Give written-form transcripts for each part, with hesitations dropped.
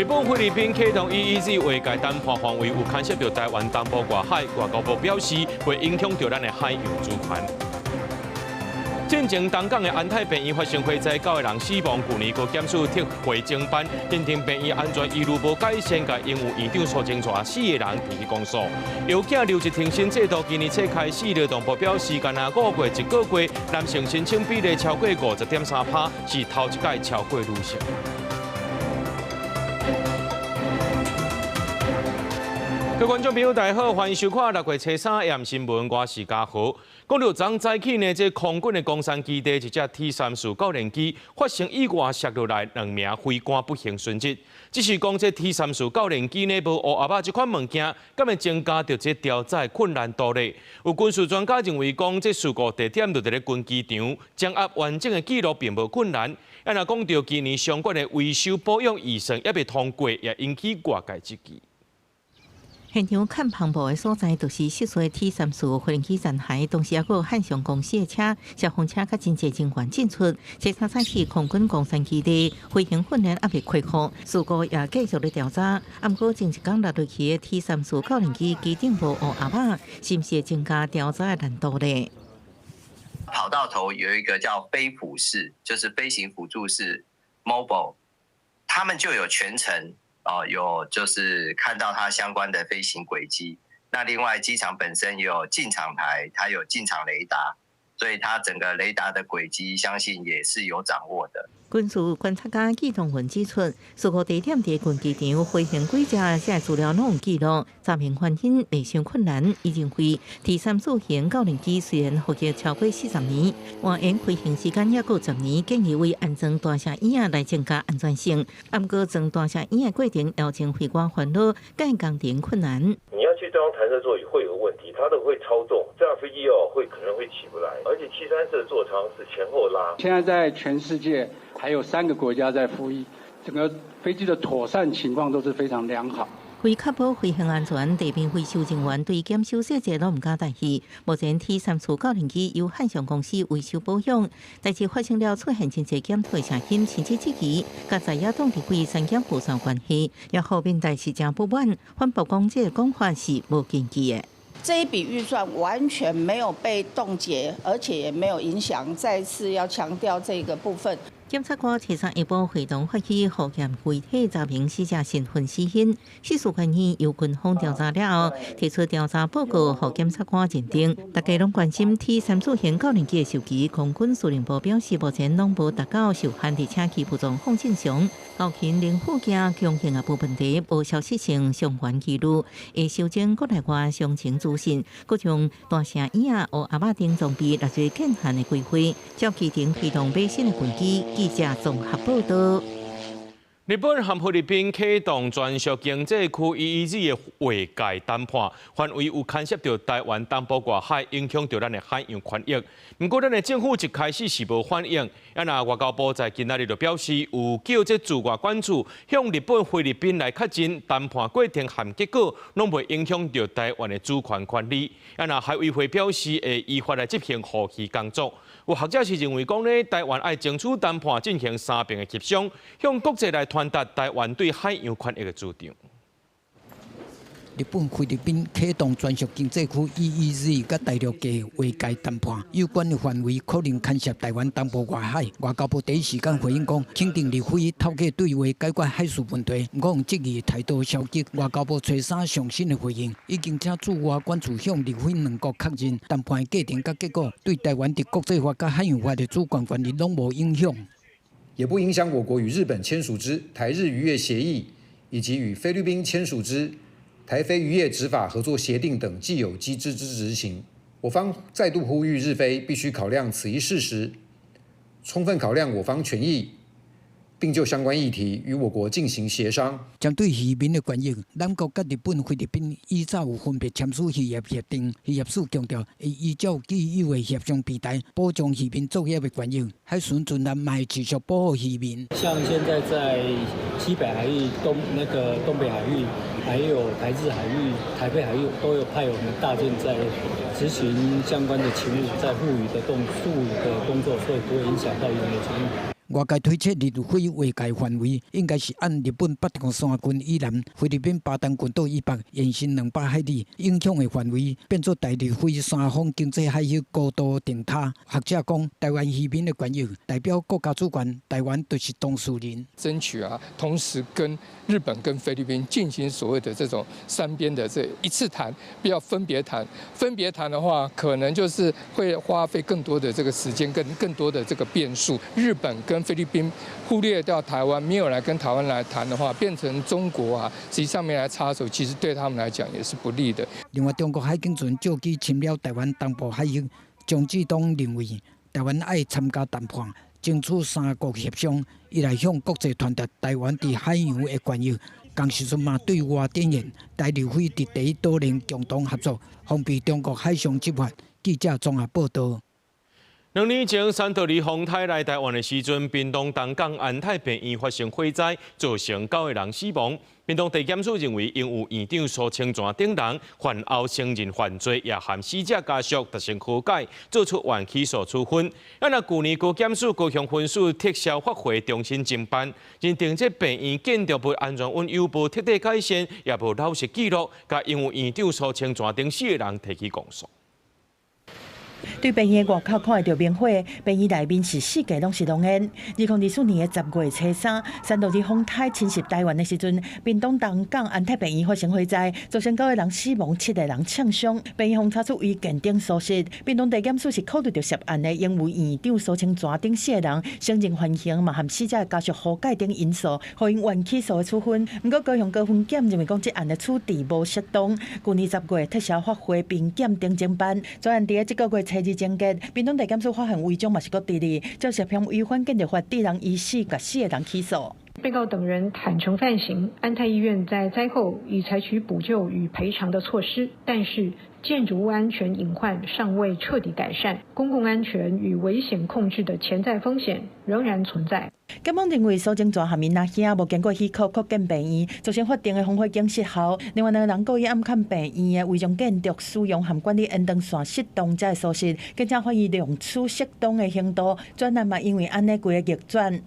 日本、菲律宾启动 EEZ 外界谈判范围有牵涉到台湾东部外海，外交部表示会影响到咱的海洋主权。进前东港的安泰病院发生火灾，9个人死亡。去年，国检署特会侦办，认定病院安全一路无改善，甲因有院长苏清带4个人提起公诉。药检留职停薪制度今年初开始，劳动部表示，干那5月1个月，男性申请比例超过50.3%，是头一届超过女性。各位观众朋友，大家好，欢迎收看6月初3AM新闻，我是嘉豪。讲到昨早起呢，这空军的公山基地一只 T-34教练机发生意外，摔落来2名飞官不幸殉职。只是讲这 T-34教练机呢无乌阿这款物件，敢会增加着这调载困难度呢？有军事专家认为讲，这事故地点就伫咧军机场，掌握完整的记录并无困难。若讲到今年相关的维修保养预算也未通过，也引起外界质疑。现场看澎湖的所在，就是失事 T-34飞行机残骸，同时也有汉翔公司的车、消防车甲真侪警员进出。这3早起空军公山基地飞行训练也未开放，事故也继续咧调查。不过前一天落落去的 T-34教练机机顶无乌阿妈，是不是会增加调查的难度呢？跑道头有一个叫飞辅室，就是飞行辅助室 （mobile）， 他们就有全程。有就是看到它相关的飞行轨迹。那另外机场本身也有进场台，它有进场雷达，所以它整个雷达的轨迹，相信也是有掌握的。军事观察家纪同文指出，事故地点伫军机场，飞行轨迹这资料拢有记录，查明原因未伤困难。伊认为T-34型教练机虽然服役超过40年，换延飞行时间也够10年，建议为安装大声椅来增加安全性。不过装大声椅的过程要经飞官烦恼，更工程困难。你要去装弹射座椅会有问题，它都会超重，这样飞机可能会起不来，而且734的座舱是前后拉。现在在全世界还有3个国家在服役，整个飞机的妥善情况都是非常良好。为确保飞行安全，地面维修人员对检修细节拢唔敢大意。目前 T-34教练机由汉翔公司维修保养，代志发生了出现真侪检讨声音，甚至质疑，甲在野党地位三检互相关系，也后面代志真不满，反驳讲这个讲法是无根据的。这一笔预算完全没有被冻结，而且也没有影响。再次要强调这个部分。检察官提上一部会同发起护检遗体查明死者身份死因，事实原因由军方调查了后，提出调查报告，予检察官认定。大家拢关心 T-34型教练机的授机，空军司令部表示，目前拢无达到受限制车机部长方正常。后勤零附件强行也无问题，无消息性相关记录，会修正国内外详情资讯，各将大声椅乌阿妈等装备列做建限的规划，照机场启动买新的军机。记者综合报道。日本和菲律宾启动专属经济区 EEZ 的外界谈判，范围有牵涉到台湾东部外海，影响到咱的海洋权益。不过，咱的政府一开始是无反应，外交部在今仔日就表示，有叫这驻外管处向日本、菲律宾来确认谈判过程和结果，拢袂影响到台湾的主权权利。海委会表示会依法来执行后续工作。有学者是认为讲呢，台湾爱争取谈判进行3边的协商，向国际来传达台湾对海洋权益的主张。日本、菲律宾启动专属经济区 EEZ 甲大陆嘅外界谈判，有关的范围可能牵涉台湾东部外海。外交部第一时间回应讲，肯定立非透过对话解决海事问题，我用质疑的态度消极。外交部初三上新的回应，已经请驻外管处向立非两国确认谈判过程甲结果对台湾的国际法甲海洋法的主权权利拢无影响，也不影响我国与日本签署之台日渔业协议，以及与菲律宾签署之台菲渔业执法合作协定等既有机制之执行。我方再度呼吁日菲必须考量此一事实，充分考量我方权益，并就相关议题与我国进行协商。针对渔民的权益，咱国甲日本、菲律宾依早有分别签署渔业协定，渔业署强调会依照既有的协商平台保障渔民作业的权益，海巡船舰嘛会持续保护渔民。像现在在西北海域、东北海域，还有台日海域、台北海域，都有派我们大舰在执行相关的勤务，在护渔的工作，所以不会影响到渔民的权益。外界推测日菲划界范围应该是按日本北条山群以南、菲律宾巴丹群岛以北延伸200海里，影响的范围变作大日菲三方经济海域高度定塔。学者讲，台湾渔民的权益代表国家主权，台湾就是当事人。争取同时跟日本跟菲律宾进行所谓的这种三边的这一次谈，不要分别谈。分别谈的话，可能就是会花费更多的这个时间，更多的这个变数。日本跟菲律宾忽略掉台湾，没有来跟台湾来谈的话，变成中国实际上面来插手，其实对他们来讲也是不利的。另外，中国海警船借机侵了台湾东部海域，张志东认为台湾爱参加谈判，争取三国协商，以来向国际传达台湾在海洋的权益。同时阵嘛，对外展现台日菲伫第一岛链共同合作，防备中国海上执法。记者综合报道。2年前，3號2風颱來台灣的時陣，屏東東港安泰病院發生火災，造成9個人死亡。屏東地檢署認為，因有院長蘇清泉等人犯後承認犯罪，也和死者家屬達成和解，做出原起訴處分。去年高檢署高雄分署撤銷發回重新偵辦，認定這病院建築物安全運有無徹底改善，也無老實記錄，甲因為院長蘇清泉等4個人提起公訴。对病院外口看会到明火，病院内面是4界拢是浓烟。2024年的10月初3，3號2風颱侵襲台灣的時陣，屏東東港安泰病院發生火災，造成9個人死亡，7個人槍傷。病院方查出違建頂疏失，屏東地檢署是考慮到涉案的因為院長蘇清泉等4個人承認犯行，嘛和死者的家屬和解等因素，予因原起訴的處分。不過高雄高分檢認為講，這案的處置無適當。去年10月撤銷發回並檢定偵辦，專案在這個月初2終結，屏東地檢署發現違章嘛是佫第二，就涉嫌違反建築法致人於死，甲4個人起訴。被告等人坦承犯行，安泰醫院在災後已採取補救與賠償的措施，但是建築物安全隱患尚未徹底改善，公共安全與危險控制的潛在風險仍然存在。檢方認為蘇清泉和因阿兄無經過許可擴建病院，造成法定的防火警失效。另外2人故意暗崁病院的違章建築使用和管理延長線失當才會疏失，警察懷疑用處適當的程度，專案嘛因為安尼規個逆轉。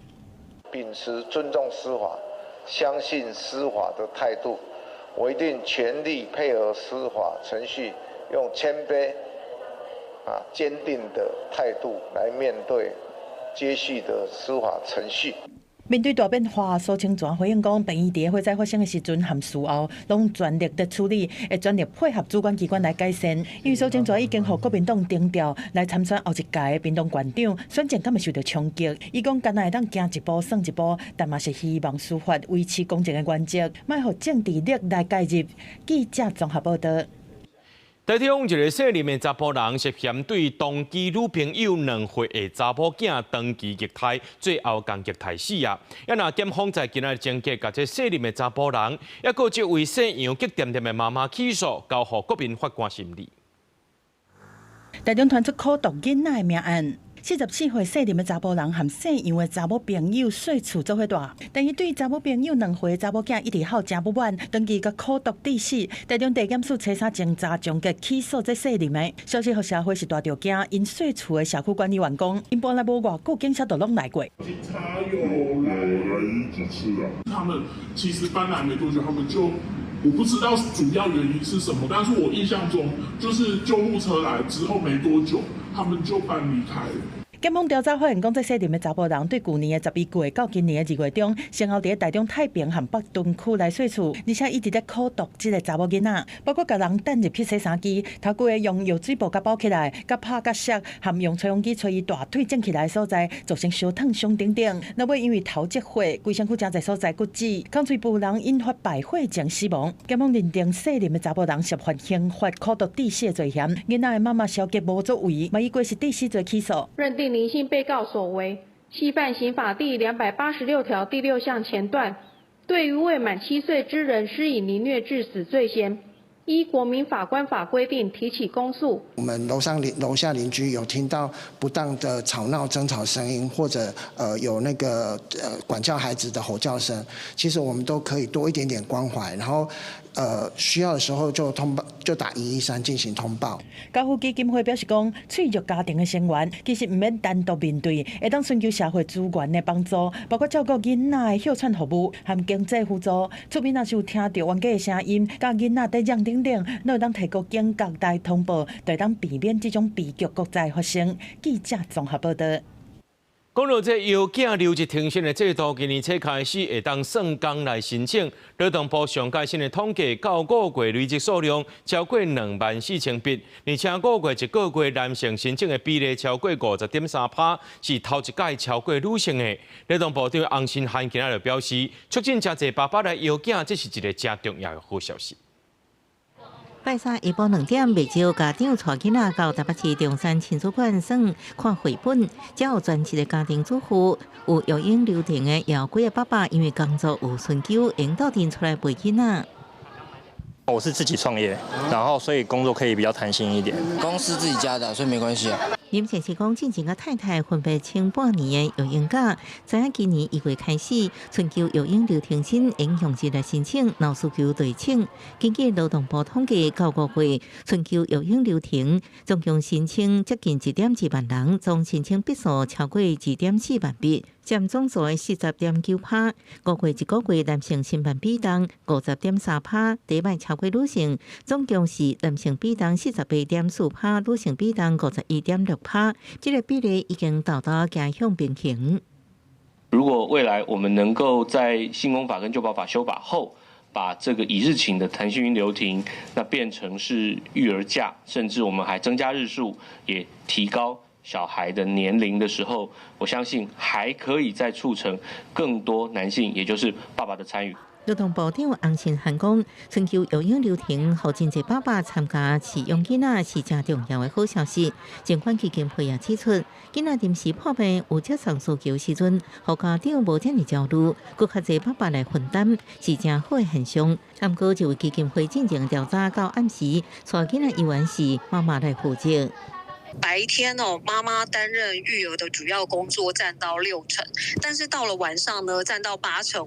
秉持尊重司法、相信司法的態度，我一定全力配合司法程序，用謙卑、堅定的態度來面對接續的司法程序。面對大變化，蘇清泉回應講，病院在火災發生的時陣和事後，攏全力的處理，會全力配合主管機關來改善。因為蘇清泉已經和國民黨定調來參選後一屆的屏東縣長，選戰敢會受到衝擊。伊講，敢若會當行一步算一步，但嘛是希望司法維持公正的原則，莫互政治力來介入。記者綜合報道。台中一個姓林的查甫人涉嫌對同期女朋友2歲的查某囝長期虐待，最後共虐待死啊！檢方在今日偵結，甲這姓林的查甫人，還佫這位姓楊激點點的媽媽起訴，交予國民法官審理。台中傳出苦毒囡仔的命案。44歲姓林的查甫人和姓楊的查某朋友細厝做伙住，但伊對查某朋友2歲的查某囝一直好真不滿，長期甲苦毒致死。台中地檢署初3偵查終結起訴這姓林的，消息予社會是大着驚，因細厝的社區管理員講，因搬來無偌久，警察都攏來過。警察有來幾次啊？他們其實搬來沒多久，他們就。我不知道主要原因是什麼，但是我印象中就是救護車來之後沒多久，他們就搬離開了。檢方調查發現，講這姓林的查甫人對去年的11月到今年的2月中，先後在台中太平和北屯區來細厝，而且一直在苦毒這個查某囡仔，包括甲人等入去洗衫機，頭幾個用藥水布甲包起來，甲拍甲削，含用吹風機吹伊大腿整起來的所在，造成燒燙傷等等。那尾因為頭積火，規身軀真濟所在骨折，抗喙部人引發敗血症死亡。檢方認定姓林的查甫人涉犯刑法苦毒致死的罪嫌，囡仔的媽媽小杰無作為，嘛以過是致死罪起訴。林姓被告所為，係犯刑法第286條第6項前段，對於未滿7歲之人施以凌虐致死罪嫌，依国民法官法规定提起公诉。我们楼下邻居有听到不当的吵闹争吵声音，或者有那个管教孩子的吼叫声，其实我们都可以多一点点关怀，然后需要的时候就打113进行通报。高福基金会表示讲，脆弱家庭的成员其实唔免单独面对，会当寻求社会资源的帮助，包括照顾囡仔的休喘服务和经济辅助。厝边若是有听到冤家的声音，甲囡仔在让等等，都会当提供警觉来通报，就会当避免这种悲剧国再发生。记者综合报道。讲到这幼囝留职停薪的制度，今年初开始会当算工来申请。劳动部上届新的统计，9个月累积数量超过24000笔，而且5个月一个月男性申请的比例超过50.3%，是头一届超过女性的。劳动部长洪新涵今仔就表示，促进真侪爸爸来幼囝，这是一个真重要的好消息。拜三下晡2点，未少家长带囡仔到台北市中山亲子馆耍看绘本，才有全市的家庭主妇有育婴留停的，也有几个爸爸因为工作有春秋，引导阵出来陪囡仔。我是自己创业，然后所以工作可以比较弹性一点。公司自己家的，所以没关系啊。林先生讲，进前甲太太分别请半年的育婴假，知影今年1月开始，春秋育婴留停薪影响日来申请，闹需求对请。根据劳动部统计，9个月春秋育婴留停，总共申请接近1.2万人，总申请笔数超过2.4万笔，占总数的40.9%。5月一个月男性申办比重50.3%，第一摆超过女性，总共是男性比重48.4%，女性比重51.6%。这个比例已经达到家向平衡。如果未来我们能够在新工法跟旧保法修法后，把这个一日请的弹性育婴留停，那变成是育儿假，甚至我们还增加日数，也提高小孩的年龄的时候，我相信还可以再促成更多男性，也就是爸爸的参与。劳动部长洪新涵讲，春秋育婴留停，让真侪爸爸参加饲养囡仔是真重要的好消息。尽管基金会也指出，囡仔临时破病有接送需求时阵，让家长无这么焦虑，搁较侪爸爸来分担，是真好的现象。不过，这位基金会进行调查到暗时，带囡仔医院时妈妈来负责。白天妈妈担任育儿的主要工作占到60%，但是到了晚上呢，占到85%，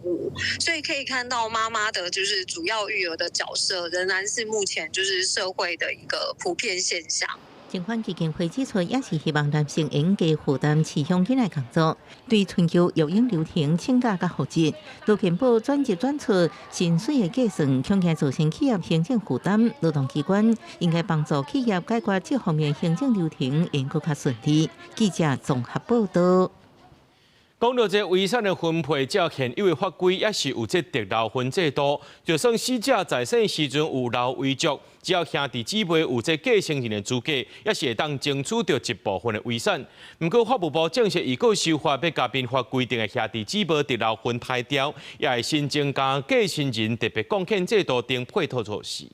所以可以看到妈妈的就是主要育儿的角色仍然是目前就是社会的一个普遍现象。尽管基金会指出，也是希望男性应该负担饲养囡仔工作。对春秋育婴留停请假甲复职，劳健保转入转出薪水的计算，恐惊造成企业行政负担。劳动机关应该帮助企业解决这方面行政流程，应更较顺利。记者综合报道。讲到这遗产的分配，照现有的法规也是有这特留分制度。就算死者在生时阵有留遗嘱，只要兄弟姊妹有这继承人的资格，也是会当争取到一部分的遗产。不过法务部正式预告修法，要加编法规定的兄弟姊妹特留分台条，也会新增加继承人特别贡献制度等配套措施。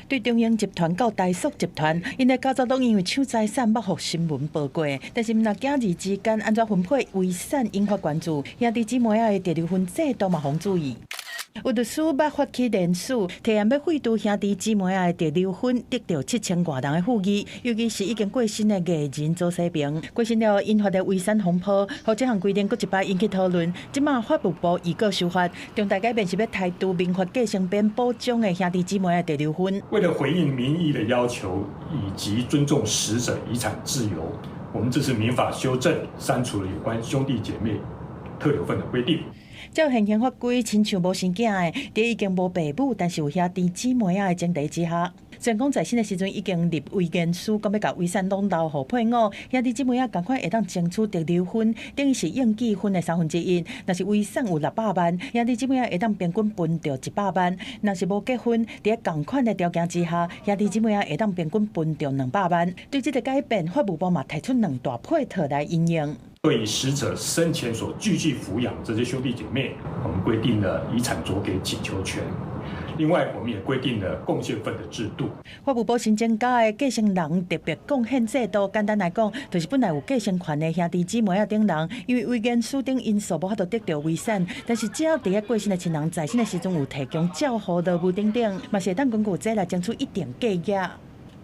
对中英集团到大塑集团，因的家族拢因为抢财产幕后新闻报过，但是若囝儿之间安怎分配遗产引发关注，兄弟姊妹的特留分制度嘛防注意。有律师捌发起联署，提案要废除兄弟姊妹的特留分，得到7000多人的富裕，尤其是已经过身的艺人做洗屏，过身了引发的遗产风波，和这项规定搁一摆引起讨论。即马法务部预告修法，重大改变是要台独民法继承编保障的兄弟姊妹的特留分。为了回应民意的要求，以及尊重死者遗产自由，我们这次民法修正删除了有关兄弟姐妹特留分的规定。照现行法规，亲像无生囝的，伫已经无爸母，但是有兄弟姊妹的前提之下，虽然讲在生的时阵已经立遗言书，讲要甲遗产拢留互配偶，兄弟姊妹赶快会当争取特留分，等于是应继分的1/3。若是遗产有600万，兄弟姊妹会当平均分到100万；若是无结婚，伫同款的条件之下，兄弟姊妹会当平均分到200万。对这个改变，法务部嘛提出2大配套来应用。对于死者生前所继续抚养这些兄弟姐妹，我们规定了遗产酌给请求权。另外，我们也规定了贡献分的制度。法务部新增加的继承人特别贡献制度，简单来讲，就是本来有继承权的兄弟姊妹等人，因为违言数等因素无法度得到遗产，但是只要伫过身的亲人在世的时阵有提供照护的物等等，嘛是会当根据这来争取一点价额。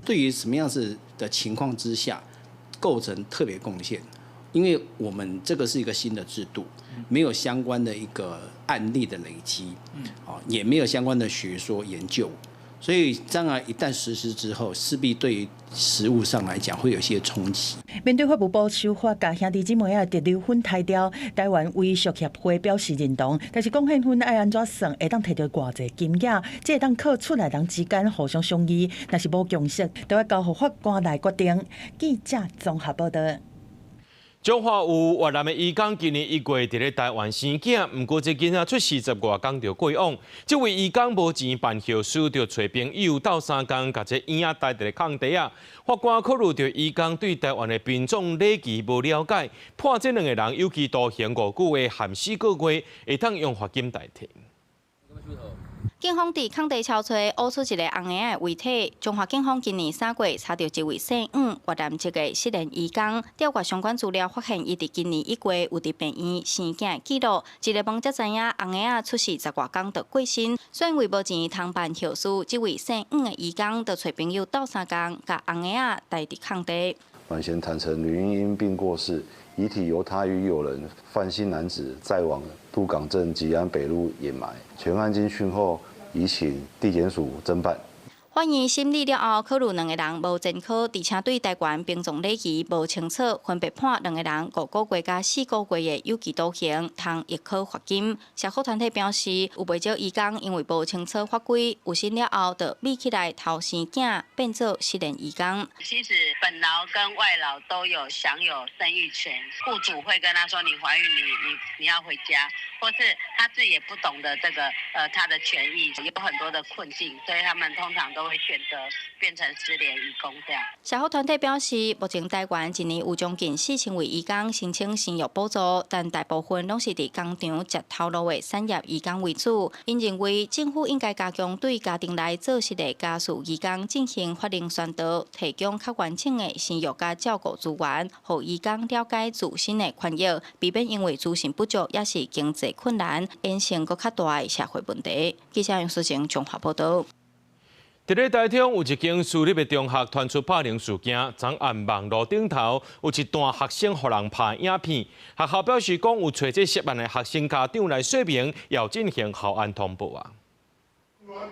对于什么样子的情况之下构成特别贡献？因为我们这个是一个新的制度，没有相关的一个案例的累积，也没有相关的学说研究，所以当然一旦实施之后，势必对于实务上来讲会有一些冲击。面对法务部修法，甲兄弟姊妹啊直留分抬掉，台湾威属协会表示认同，但是贡献分爱安怎算，会当摕到偌济金额，这会当靠出来人之间互相商议，若是无共识，就要交予法官来决定。记者综合报道。中华有越南的移工今年1月伫咧台湾生囝，不过这囡仔出40外天就过往。这位移工无钱办后事，就找朋友斗3天，甲这婴仔带伫咧空地啊。法官考虑到移工对台湾的品种礼仪无了解，判这2个人有期徒刑5个月，含4个月，会当用罚金代替。警方伫空地敲找，挖出一个红婴的遗体。中华警方今年3月查到一位姓吴越南籍的失联移工，调阅相关资料，发现伊伫今年1月有伫病院生囝的记录。一个问才知影，红婴仔出世10外天就过身，所以为无钱通办后事，这位姓吴的移工就找朋友斗3天，甲红婴仔带伫空地。晚先坦承女婴因病过世，遗体由他与友人范姓男子载往鹿港镇吉安北路掩埋。全案经讯后，已请地检署侦办。法院审理了后，考虑2个人无前科，而且对台湾兵种礼仪无清楚，分别判2个人5个月加4个月的有期徒刑，通1科罚金。社福团体表示，有不少移工因为无清楚法规，有心了后就密起来偷生囝，变做失联移工。其实本劳跟外劳都有享有生育权，雇主会跟他说你怀孕，你要回家，或是他自己也不懂得这个他的权益，有很多的困境，所以他们通常都会选择变成失联移工这样。社福团体表示，目前台湾一年有将近4000位移工申请生育补助，但大部分拢是伫工厂接头路的产业移工为主。因认为政府应该加强对家庭内做事的家事移工进行法令宣导，提供较完整的生育甲照顾资源，让移工了解自身的权益，避免因为资讯不足也是经济困难，衍生更较大的社会问题。记者杨思晴综合报道。伫咧台中有一间私立的中学传出霸凌事件，昨暗网络顶头有一段学生互人拍影片，学校表示讲有找这涉案的学生家长来说明，要进行校安通报啊。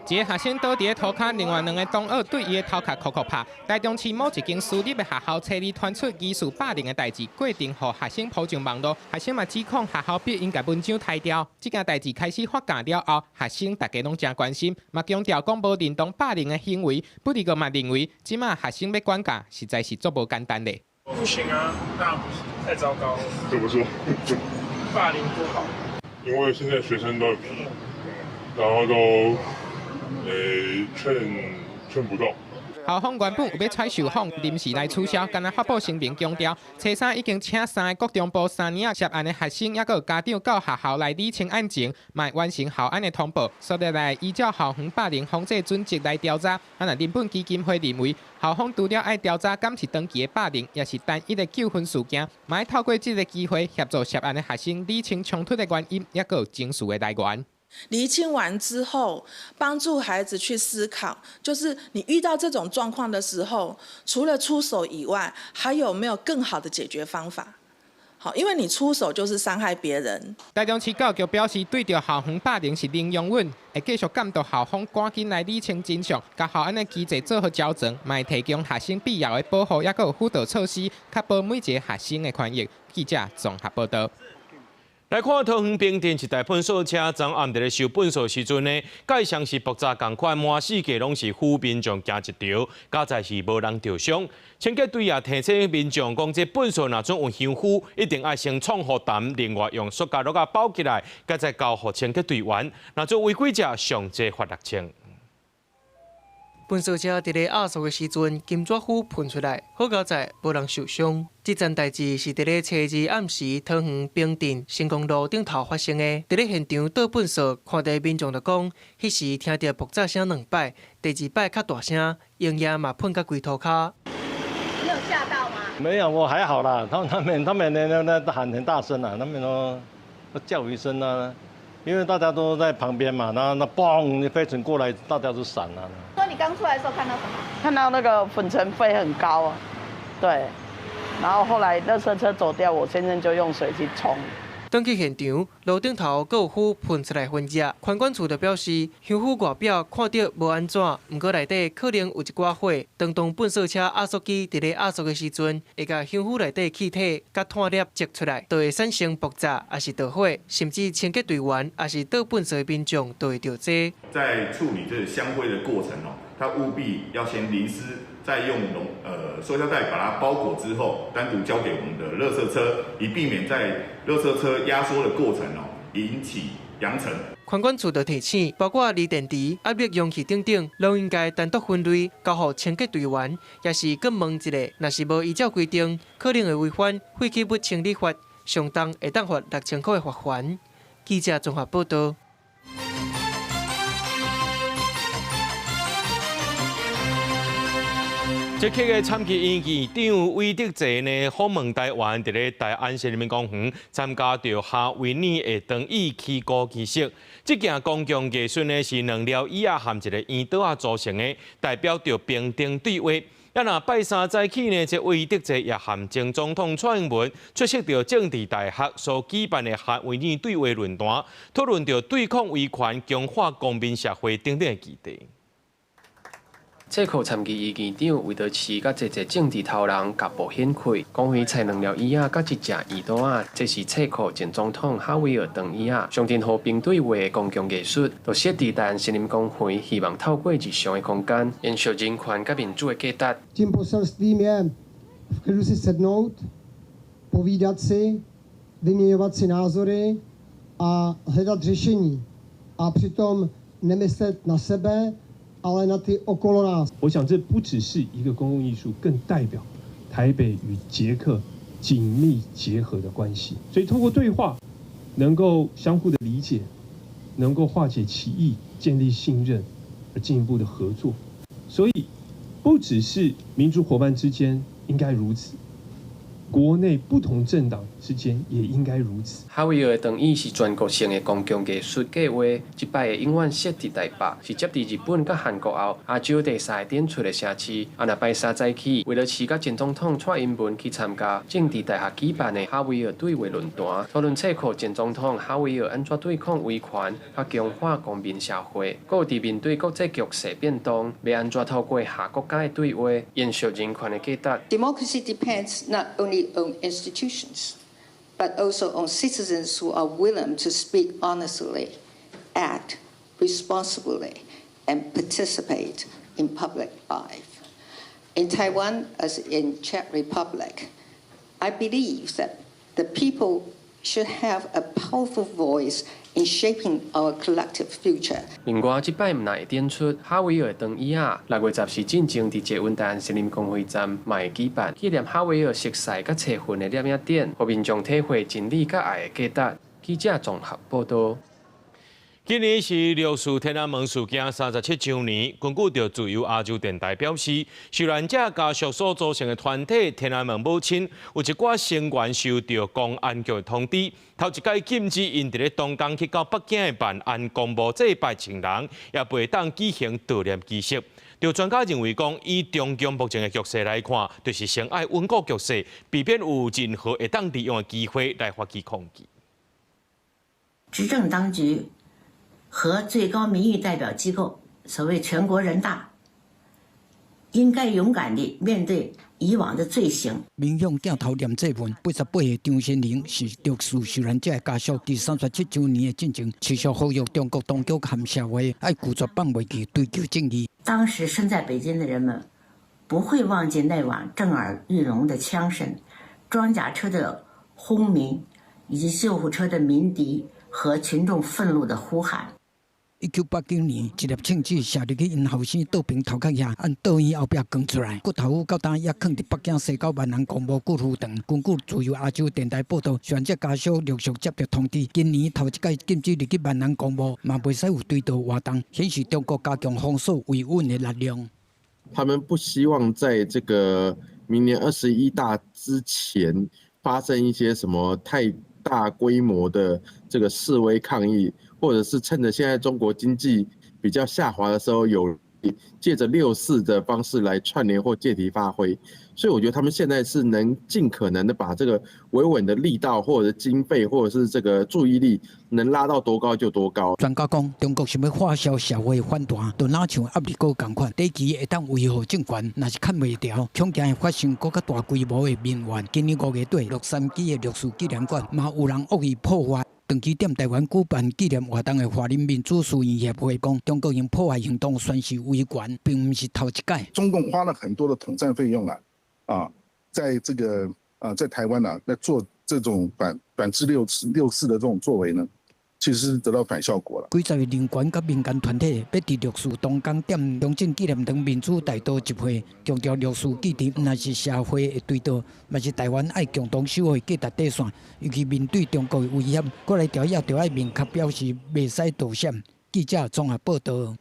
一个学生倒伫涂骹，另外2个同学对伊的头壳哭拍。台中市某一间私立的学校初二传出疑似霸凌的代志，过程予学生抛上网络，学生嘛指控学校必应该文章拆掉。这件代志开始发酵了后，学生大家拢真关心，嘛强调讲无认同霸凌的行为，不过嘛认为，即马学生要管教，实在是足无简单的。不行啊，当然不行，太糟糕了。怎么说？霸凌不好，因为现在学生都很皮，然后都。劝不动。校方原本有要采受访，临时来取消，敢若发布声明强调，初三已经请3个国中部3年涉案的学生，也有家长到学校来理清案情，卖完成校安的通报，所以来依照校方霸凌防治准则来调查。啊，日本基金会认为，校方除了爱调查敢是长期的霸凌，也是单一的纠纷事件，嘛要透过这个机会协助涉案的学生理清冲突的原因，也有情绪的来源。厘清完之后，帮助孩子去思考，就是你遇到这种状况的时候，除了出手以外，还有没有更好的解决方法？好，因为你出手就是伤害别人。台中市教育局表示，对着校方霸凌是零容忍，会继续监督校方赶紧来理清真相，甲校安的机制做好矫正，嘛会提供学生必要的保护，也有辅导措施，确保每一个学生的权益。记者综合报道。来看桃园平镇一台喷扫车，昨暗伫咧收喷扫时阵呢，界像是爆炸共款，满世界拢是负民众行一条，加在是无人受伤。清洁队也提醒民众讲，这喷扫若准有香灰，一定要先创护弹，另外用塑胶袋包起来，加再交互清洁队员。若做违规者，上济罚6千。喷射车伫咧压缩的时阵，金纸虎喷出来，好佳在无人受伤。这件代志是伫咧初二暗时，桃园平镇成功路顶头发生的。伫咧现场倒喷射，看到民众就讲，迄时听到爆炸声2摆，第2摆较大声，营业嘛喷到规涂骹。你有吓到吗？没有，我还好啦。他们那喊很大声啊，他们都叫一声啊。因为大家都在旁边嘛，那嘣，飞尘过来，大家都闪了。说你刚出来的时候看到什么？看到那个粉尘飞很高啊，对，然后后来垃圾车走掉，我先生就用水去冲。登去现场，路顶头阁有火喷出来焚热。环管处就表示，香火外表看到无安怎，毋过内底可能有一寡火。当喷射车压缩机伫咧压缩的时阵，会甲香火内底气体甲碳粒挤出来，就会产生爆炸，也是导火，甚至清洁队员也是倒喷射的民众都会着济。在处理这香灰的过程它务必要先淋湿。再用塑胶袋把它包裹之后，单独交给我们的垃圾车，以避免在垃圾车压缩的过程引起扬尘。环管处就提醒，包括锂电池、压力容器等等，都应该单独分类，交予清洁队员。也是各问一个，若是无依照规定，可能会违反废弃物清理法，上重会当罚6000块的罚款。记者综合报道。即刻嘅参议院议长魏德济呢，访问台湾，伫咧大安市人民公园参加着夏威夷的长椅起鼓仪式。这件公共艺术呢，是2条椅啊含一个圆桌啊组成的，代表着平等对话。啊，那拜3早起呢，这魏德济也含前总统蔡英文出席着政治大学所举办的夏威夷对话论坛，讨论着对抗威权、强化公民社会等等的议题。这课参议院议长魏德奇甲一政治头人甲部显开，讲回采2条椅仔甲一只椅桌啊，这是册课前总统哈维尔长椅仔，象征和平对话的公共艺术，就设伫台安市人民公园，希望透过日常的空間，延續人權甲民主的價值。Tím poselstvím je v klidu si sednout, povídat si, vyměňovat si názory a hledat řešení. A přitom nemyslet na sebe, ale na ty okolo nás. 我想这不只是一个公共艺术，更代表台北与捷克紧密结合的关系。所以透过对话，能够相互的理解，能够化解歧义，建立信任，而进一步的合作。所以不只是民主伙伴之间应该如此。国内不同政党之间也应该如此。哈维尔的长椅是全国性的公共艺术计划，这摆的永远设伫台北，是接伫日本甲韩国后亚洲第3个点出的城市。啊，那拜3早起，为了饲甲前总统蔡英文去参加政治大学举办的哈维尔对话论坛，讨论册课前总统哈维尔安怎对抗威权，甲强化公民社会。各伫面对国际局势变动，要安怎透过下国家的对话，延续人权的价值。Democracy depends not only on institutions, but also on citizens who are willing to speak honestly, act responsibly, and participate in public life. In Taiwan, as in Czech Republic, I believe that the people should have a powerful voice in shaping our collective future. 另外，这摆毋但会点出哈维尔长椅仔，6月10日进前伫捷运台安市民公会站嘛会举办纪念哈维尔熟悉甲切分的摄影展，互民众体会真理甲爱的价值。记者综合报道。今年是六四天安门事件37周年，根据着自由亚洲电台表示，受难者家属所组成的团体天安门母亲，有一寡成员受到公安局的通知，头一届禁止因伫咧东港去到北京的办案公务祭拜亲人，也袂当举行悼念仪式。就专家认为讲，以中共目前的局势来看，就是先爱稳固局势，避免有任何会当利用的机会来发起抗议。执政当局和最高民意代表机构，所谓全国人大，应该勇敢地面对以往的罪行。民众镜头念这文，88岁张先玲是六四受难者的家属，第37周年的进程，持续呼吁中国当局和社会爱拒绝放袂记，追求正义。当时身在北京的人们，不会忘记那晚震耳欲聋的枪声、装甲车的轰鸣，以及救护车的鸣笛和群众愤怒的呼喊。1989年，一粒枪子射入去因后生倒平头壳遐，按倒院后壁扛出来，骨头骨到呾也放伫北京西九万人公墓骨灰堂。根据自由亚洲电台报道，伤者家属陆续接到通知，今年头一届禁止入去万人公墓，嘛袂使有追悼活动，显示中国加强封锁维稳的力量。他们不希望在这个明年21大之前发生一些什么太大规模的这个示威抗议，或者是趁着现在中国经济比较下滑的时候，有借着6·4的方式来串联或借题发挥。所以我觉得他们现在是能尽可能的把这个维稳的力道，或者是经费，或者是这个注意力，能拉到多高就多高。专家讲，中国想要化消社会反弹，就哪像压力锅同款，短期会当维护政权，若是看袂掉，恐惊会发生更加大规模的民怨。今年5月底，洛杉矶的绿树纪念馆嘛有人恶意破坏。长期踮台湾举办纪念活动的华人民主书院协会讲，中国用破坏行动宣示威权，并不是头一届。中共花了很多的统战费用在这个在台湾在做这种反制6·4的这种作为呢，其实是得到反效果了。几十个人权甲民间团体要伫绿树东港点中正纪念堂民主大道集会，强调绿树纪念若是社会的对道，嘛是台湾爱共同守护价值底线。尤其面对中国的威胁，国内条约就要明确表示袂使道歉。记者综合报道。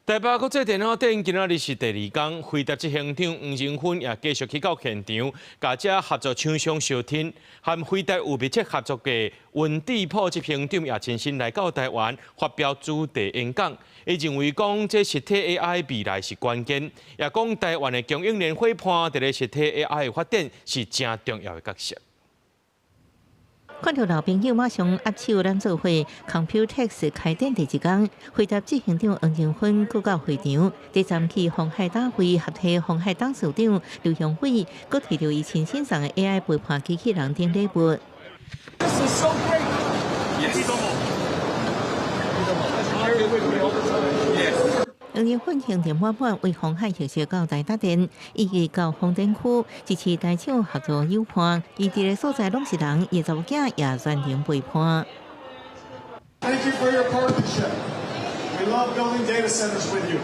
台北国际电脑展今仔日是第2天，飞碟执行长黄仁勋也继续去到现场，甲遮合作厂商相挺，和飞碟有密切合作的温地普执行长也亲身来到台湾发表主题演讲。伊认为讲这实体 AI 未来是关键，也讲台湾的供应链伙伴伫咧实体 AI 的发展是正重要的角色。看到老朋友马上握手咱做伙 Computex 开展第1天，飞碟执行长黄仁勋去到会场，第3期鸿海大会合体鸿海董事长刘祥伟，佮摕到伊亲身送的 AI 陪伴机器人等礼物。黄仁勋行程满满为鸿海特色到台达店，以及到风电区支持台厂合作友伴，伊伫个所在拢是人，伊查某囝也全程陪伴。Thank you for your partnership. We love building data centers with you.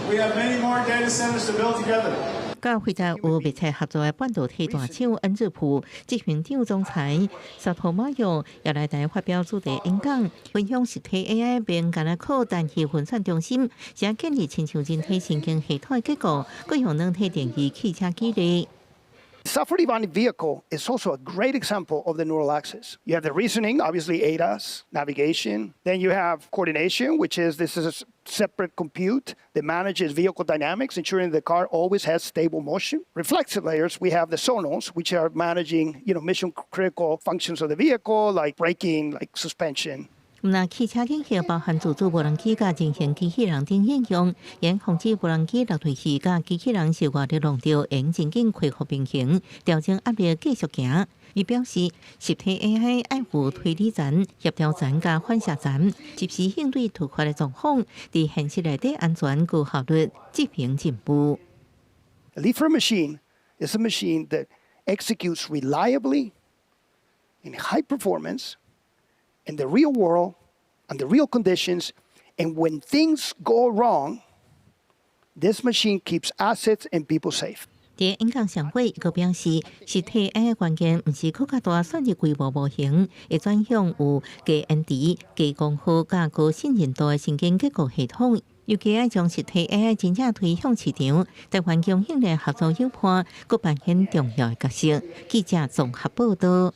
We have many more data centers to build together. 甲会在有密切合作的半导体大厂恩智浦执行长总裁沙头马勇也来台发表主题演讲，分享实体 AI 并干来靠单体运算中心，正建立亲像人体神经系统的结构，各用软体定义汽车机理。Software-defined vehicle is also a great example of the neural axis. You have the reasoning, obviously ADAS, navigation. Then you have coordination, which is this is a separate compute that manages vehicle dynamics, ensuring the car always has stable motion. Reflexive layers, we have the Sonos, which are managing, mission-critical functions of the vehicle, like braking, like suspension. 那汽车警报包含自主无人机甲人形机器人等应用，因防止无人机落退时甲机器人受外力弄到，应真紧恢复平衡，调整压力继续行。伊表示，实体 AI 爱有推理层、协调层甲反射层，及时应对突发的状况，伫现实内底安全高效率执行进步。A Leafer machine is a machine that executes reliably in high performance. In the real world, under real conditions, and when things go wrong, this machine keeps assets and people safe. 伫演讲上会，佮表示，实体 AI 关键毋是更加大算力规模模型，会转向有低延迟、低功耗、甲高信任度的神经结构系统。尤其爱将实体 AI 真正推向市场，台湾供应链合作伙伴佮扮演重要的角色。记者综合报道。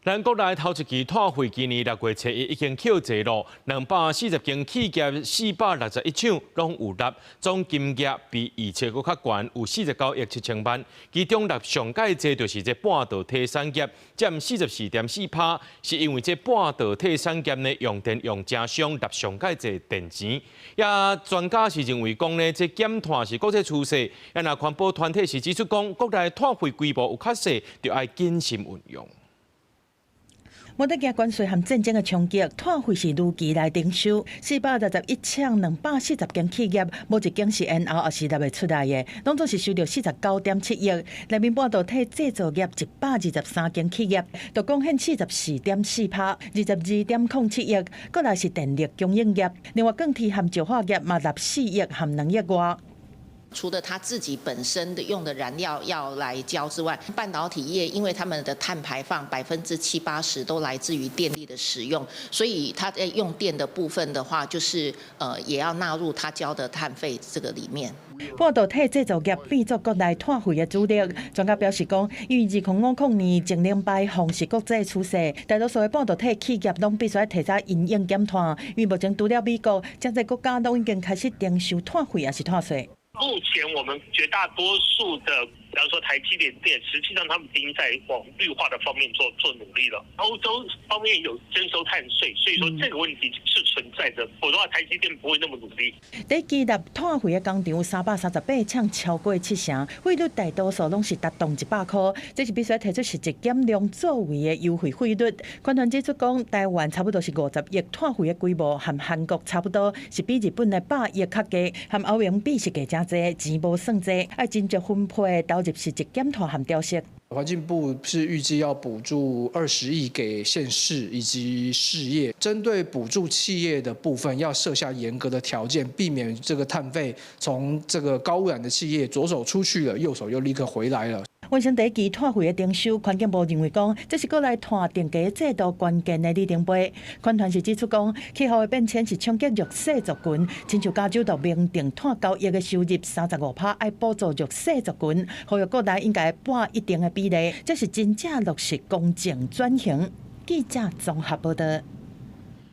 咱国内头一期碳汇今年6月初已经扣坐落，240间企业461厂拢有纳，总金额比预测搁较悬，有49亿7千万。其中纳上届坐就是这半导体产业，占44.4%，是因为这半导体产业呢用电用正伤，纳上届坐电钱。也专家是认为讲呢，这减碳是国际趋势。也那环保团体是指出讲，国内碳汇规模有较细，就要谨慎运用。摩德加关税和战争的冲击，碳费是如期来征收。461枪240间企业，无一间是延后，也是立出来的，拢总是收到49.7亿。内面半导体制造业123间企业，就贡献44.4%，22.07亿。过来是电力供应业，另外钢铁和石化业嘛14亿和2亿外。除了它自己本身的用的燃料要来交之外，半导体业因为他们的碳排放70%-80%都来自于电力的使用，所以它在用电的部分的话，就是也要纳入它交的碳费这个里面。半导体制造业变作国内碳费的主力，专家表示讲，因为2050年净零排放是国际趋势，大多数的半导体企业拢必须提早因应减碳，因为目前除了美国，这些国家都已经开始征收碳费也是碳税。目前我们绝大多数的，比方说台积电，实际上他们已经在往绿化的方面做努力了。欧洲方面有征收碳税，所以说这个问题是存在的，否则的话台积电不会那么努力。在建立碳费的工厂338厂超过70%，费率大多数拢是达到100块，这是必须提出实质减量作为的优惠费率。官团指出讲，台湾差不多是50亿碳费的规模，和韩国差不多，是比日本的100亿较低，和欧元比是加真济，钱无算济，爱真正分配投入实质减碳和调息。环境部是预计要补助20亿给县市以及事业，针对补助企业的部分，要设下严格的条件，避免这个碳费从这个高污染的企业左手出去了，右手又立刻回来了。完成第一期碳费的征收，环境部认为讲，这是国内碳定价制度关键的里程碑。环团是指出讲，气候的变迁是冲击弱势族群，亲像加州就明定碳交易的收入35%爱补助弱势族群，呼吁国内应该拨一定的比例，这是真正落实公正转型。记者综合报道。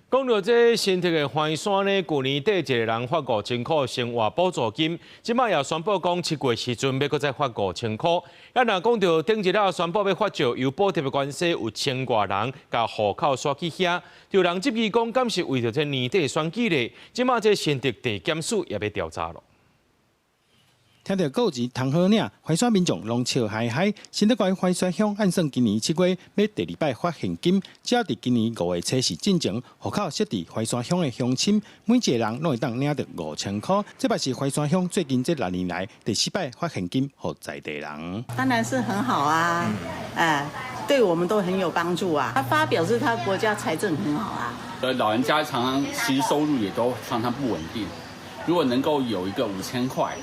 讲到这新竹的环山呢，去年底一个人发5000块生活补助金，即摆也宣布讲7月时阵要搁再发5000块。咱若讲到顶一日宣布要发照，有补贴的关系，有1000多人甲户口刷去遐，有人质疑讲，敢是为着这年底选举咧？即摆这新竹地检署也要调查咯。听到告钱通好领，怀山民众拢笑嗨嗨。新竹县怀山乡按算今年7月要第2摆发现金，只要伫今年5月初10进前，户口设伫怀山乡的乡亲，每一个人拢会当领到5000块。这摆是怀山乡最近这6年来第4摆发现金给在地人。当然是很好啊，对我们都很有帮助啊。他发表示他国家财政很好啊。老人家常常其实收入也都常常不稳定，如果能够有一个5000块。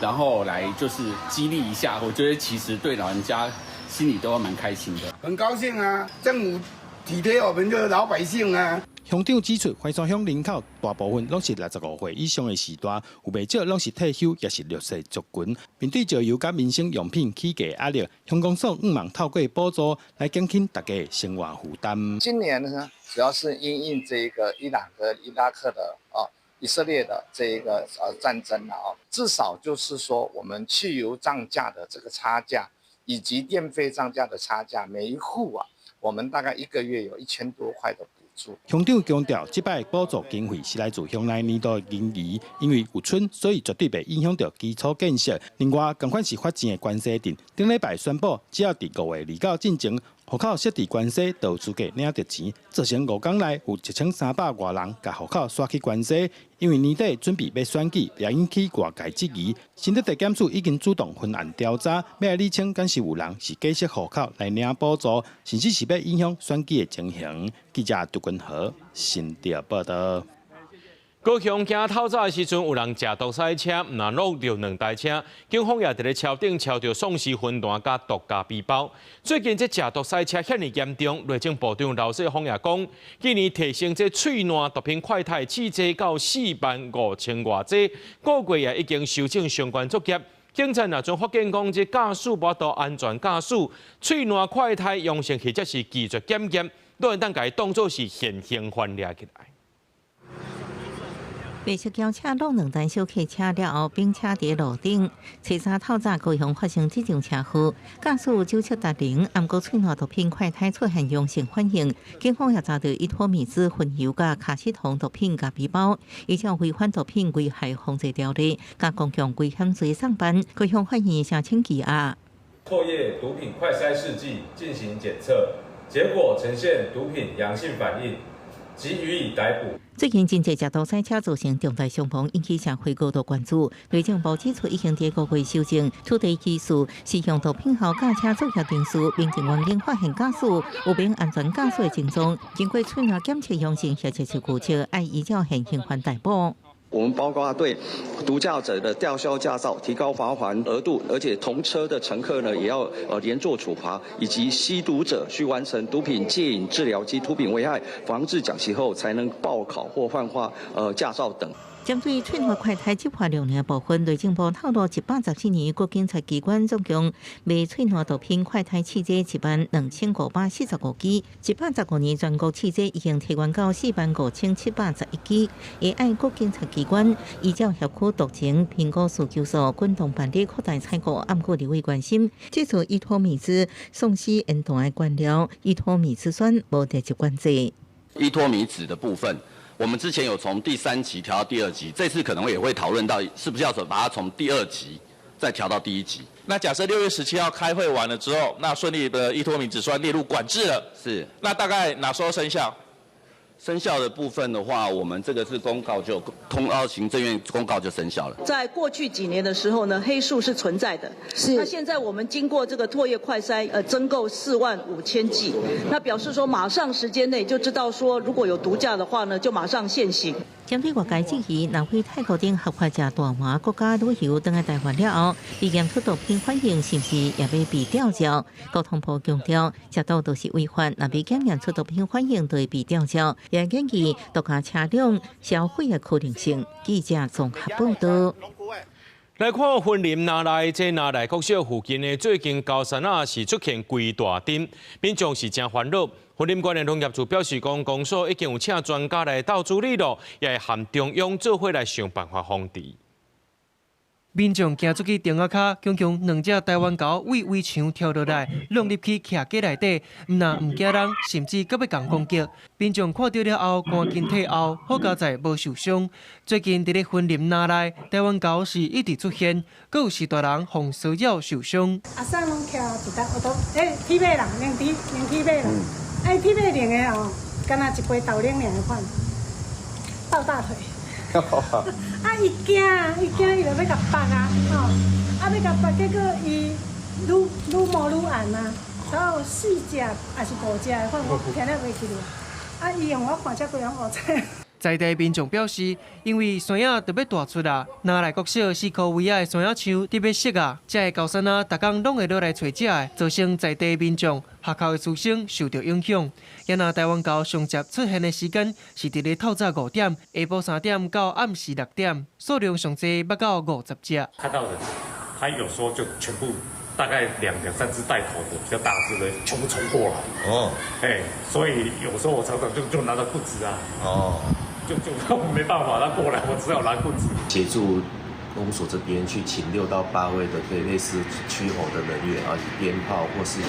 然后来就是激励一下，我觉得其实对老人家心里都会蛮开心的。很高兴啊，政府体贴我们的老百姓啊。乡长指出，怀山乡人口大部分拢是65岁以上的时代，有不少拢是退休，也是弱势族群。面对石油甲民生用品起价压力，乡公所希望透过补助来减轻大家生活负担。今年呢，主要是因应这个伊朗和伊拉克的以色列的这一个战争至少就是说，我们汽油涨价的这个差价，以及电费涨价的差价，每一户我们大概1个月有1000多块的补助。乡长强调，这摆补助经费是来自乡内年度盈余，因为有春，所以绝对袂影响到基础建设。另外，同款是发钱的关系镇，顶礼拜宣布，只要伫5月29进前。户口设置关系，就有资格领到钱。造成5天内有1300多人甲户口刷去关系，因为年底准备要选举，也引起外界质疑。新竹地检署已经主动分案调查，要来厘清敢是有人是假设户口来领补助，甚至是要影响选举的情形。记者杜君和新竹报道。高雄行透早的时阵，有人食毒驶车，唔但落着2台车，警方也伫咧桥顶抄着丧尸分弹甲毒家背包。最近这食毒驶车遐尼严重，内政部长刘世芳也讲，今年提升这喙烂毒品快态试剂到45000多剂，个月也已经收证相关作业。警察也将发现讲，这驾驶无到安全驾驶，喙烂快态阳性或者是技术检验，都会当甲伊当作是现行犯抓起来。白色轿车落2台小客车了后，并且伫路顶。初三透早，高雄发生这种车祸，驾驶酒测达0，暗过喙烂毒品快态出现阳性反应。警方也查到1坨米兹混油甲卡西酮毒品甲背包，依照违反毒品危害防治条例，甲公共危险罪上班。高雄发现申请羁押。唾液毒品快筛试剂进行检测。结果呈现毒品阳性反应，即予以逮捕。最近真侪食毒赛车造成重大伤亡，引起社会高度关注。内政部指出，已经在5月修正土地技术，使用毒品后驾车作业定数，民警员警发现驾驶有明安全驾驶的症状，经过催纳检测阳性，下车去顾车，按依照现行犯逮捕。我们包括对毒驾者的吊销驾照、提高罚款额度，而且同车的乘客呢也要连坐处罚，以及吸毒者需完成毒品戒瘾治疗及毒品危害防治讲习后，才能报考或换发驾照等。针对催化快贷执法量的部分，内政部透露，114年国警察机关总共卖催化毒品快贷汽车12545支，115年全国汽车已经提悬到45711支。而按国警察机关依照辖区毒情评估需求数，滚动办理扩大采购。按过立委关心，这次依托米兹送西严重的官僚，依托米兹酸无立即管制。依托米脂的部分。我们之前有从第3级调到第2级，这次可能也会讨论到是不是要把它从第2级再调到第1级。那假设6月17号开会完了之后，那顺利的依托米脂酸列入管制了，是。那大概哪时候生效？生效的部分的话，我们这个是公告就通到行政院公告就生效了。在过去几年的时候呢，黑数是存在的。是。那现在我们经过这个唾液快筛，增购45000剂，那表示说马上时间内就知道说，如果有毒驾的话呢，就马上现行。针对外界质疑，南非、泰国等合法食大麻国家旅游登来台湾了后，被验出毒品反应，是不是也要被吊销？交通部强调，食毒都是违法，若被检验出毒品反应，就会被吊销。也建议毒驾车辆销毁的可能性。记者综合报道。来看云林那来这那来国小附近的最近高山是出现规大阵，民众是真烦恼。云林县的农业处表示，公所已经有请专家来到处理了，也会和中央做伙来想办法防治。民众行出去田仔骹，强2只台湾狗为围墙跳落来，弄入去徛家内底，唔惊人，甚至搁要共攻击。民众看到了后，赶紧退后，好佳在无受伤。最近伫咧云林那内，台湾狗是一直出现，搁有10大人互骚扰受伤。阿嫂拢徛一搭学堂，铁马人，连铁马人，铁马零的哦，敢若一杯豆奶尔款，抱大腿。伊惊，伊就要甲绑啊，要甲绑，结果伊愈摸愈暗啊，差有4只还是5只的款，我听了袂记了。伊用我看这几样学菜。在地民众表示，因为山野特别大出啊，拿来国小4棵围的山野树特别适啊，这高山逐工拢会落来找食的，造成在地民众学校的师生受到影响。也拿台湾狗上集出现的时间是伫咧透早5点，下晡3点到暗时6点，数量上济要到50只。看到的，他有时候就全部大概2、3只带头的比较大只的全部冲过来。哦，所以有时候我常常就拿着棍子啊。哦。就没办法，他过来，我只好拿棍子协助公所这边去请6到8位的可以类似驱吼的人员啊，以鞭炮或是以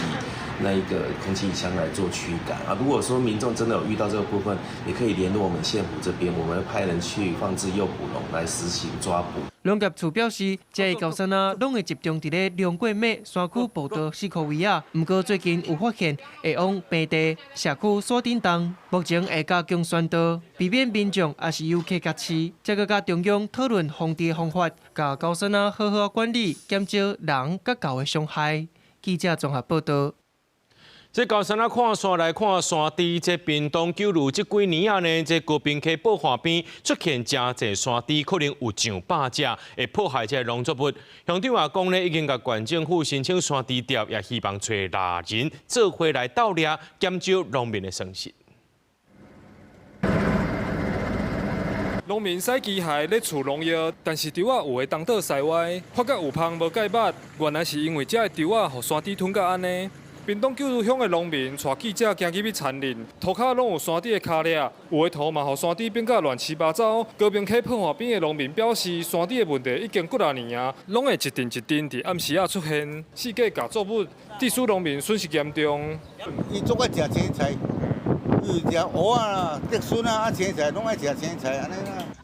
那一个空气枪来做驱赶啊。如果说民众真的有遇到这个部分，也可以联络我们县府这边，我们会派人去放置诱捕笼来实行抓捕。农业处表示，这些高山拢会集中伫咧龙过马山区步道4棵围啊。不过最近有发现会往平地社区锁顶动，目前会加强宣导，避免民众也是游客夹刺。再个甲中央讨论防治方法，甲高山好好管理，减少人甲狗的伤害。记者综合报道。这高山看山来看山猪，这屏东九如这几年啊呢，这高屏溪宝华边出现真侪山猪，可能有上百只，会破坏这农作物。乡长也讲呢，已经甲县政府申请山猪条，也希望找大人做伙来斗掠，减少农民的损失。农民使机械咧除农药，但是猪仔有会东倒西歪，发觉有芳无介捌，原来是因为这猪仔互山猪吞甲安尼。屏东九如乡的农民带记者行去去田林，涂骹拢有山猪的脚链，有的涂嘛，互山猪变甲乱七八糟。高屏溪破河边的农民表示，山猪的问题已经几啊年啊，拢会一阵伫暗时出现，四界夹作物，致使农民损失严重。伊做爱食青菜，食蚵啊、竹笋啊、青菜，拢爱食青菜安尼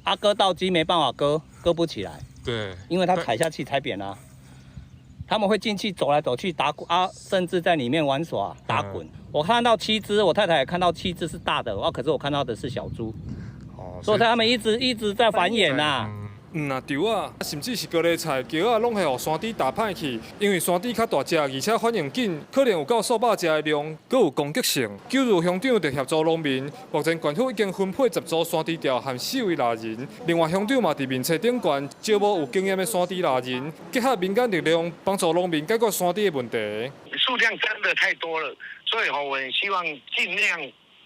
啦。割稻机没办法割不起来。对，因为它踩下去踩扁了。他们会进去走来走去打滚啊，甚至在里面玩耍打滚。我看到7只，我太太也看到7只是大的，可是我看到的是小猪。所以他们一直在繁衍呐。稻啊，甚至是各类菜叶啊，拢会互山猪打歹去，因为山猪较大只，而且反应紧，可能有到数百只的量，佮有攻击性。九如乡长就协助农民，目前县府已经分配10组山猪条和4位拉人。另外，乡长嘛伫面册顶悬招募有经验的山猪拉人，结合民间力量，帮助农民解决山猪的问题。数量真的太多了，所以我很希望尽量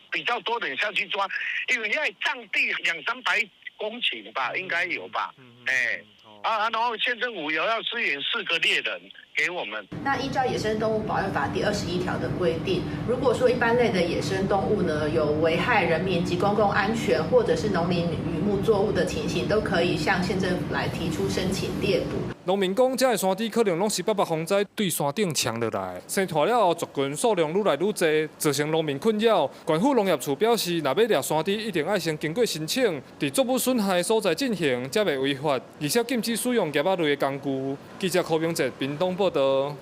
比较多人下去抓，因为占地200-300公顷吧，应该有吧？然后县政府也要支援4个猎人给我们。那依照《野生动物保育法》第21条的规定，如果说一般类的野生动物呢有危害人民及公共安全，或者是农林渔牧作物的情形，都可以向县政府来提出申请猎捕。农民讲，这个山猪可能拢是北风灾对山顶抢落来，生出了后族群数量愈来愈多，造成农民困扰。县府农业处表示，若要猎山猪，一定要先经过申请，伫作物损害所在进行，才袂违法，而且禁止使用夹仔类的工具。记者柯明哲，屏东报道。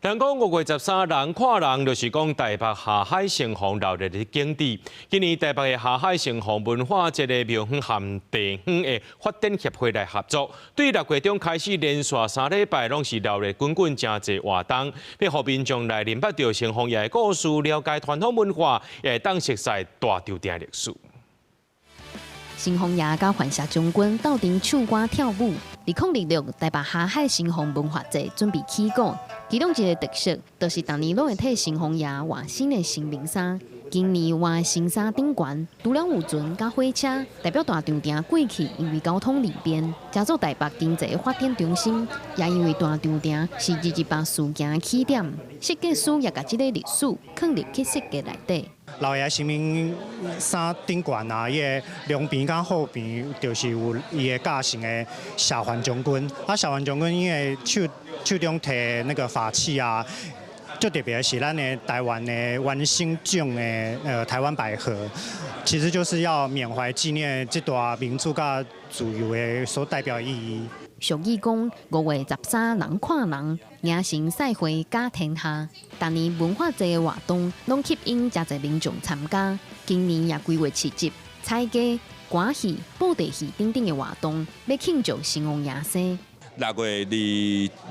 人讲5月13日，人看人就是讲台北下海城隍热烈的景致。今年台北的下海城隍文化节的庙方和地方的发展协会来合作，对6月中开始连续3礼拜拢是热烈滚滚真侪活动，要互民众来认捌到城隍爷的故事，了解传统文化，也会当熟悉大稻埕历史。城隍爷甲番社将军斗阵唱歌跳舞。2026台北下海城隍文化节准备起工，其中一个特色就是逐年拢会替城隍爷换新的新棉衫。今年换的新衫顶悬除了有船甲火车，代表大稻埕过去因为交通利便，加做台北经济发展中心，也因为大稻埕是228事件的起点，设计师也甲这个历史放入去设计内底。老爷新棉衫顶悬啊，伊个两边甲后边就是有伊个架型的下环将军，下环将军伊个手中摕那个法器啊。最特别的是咱的台湾的原生种的台湾百合，其实就是要缅怀纪念这段民主甲自由的所代表意义。俗语讲5月13人看人，迎神赛会甲天下。逐年文化节的活动拢吸引真侪民众参加，今年也规划市集、采鸡、歌戏、布袋戏等等的活动，要庆祝城隍爷生。6月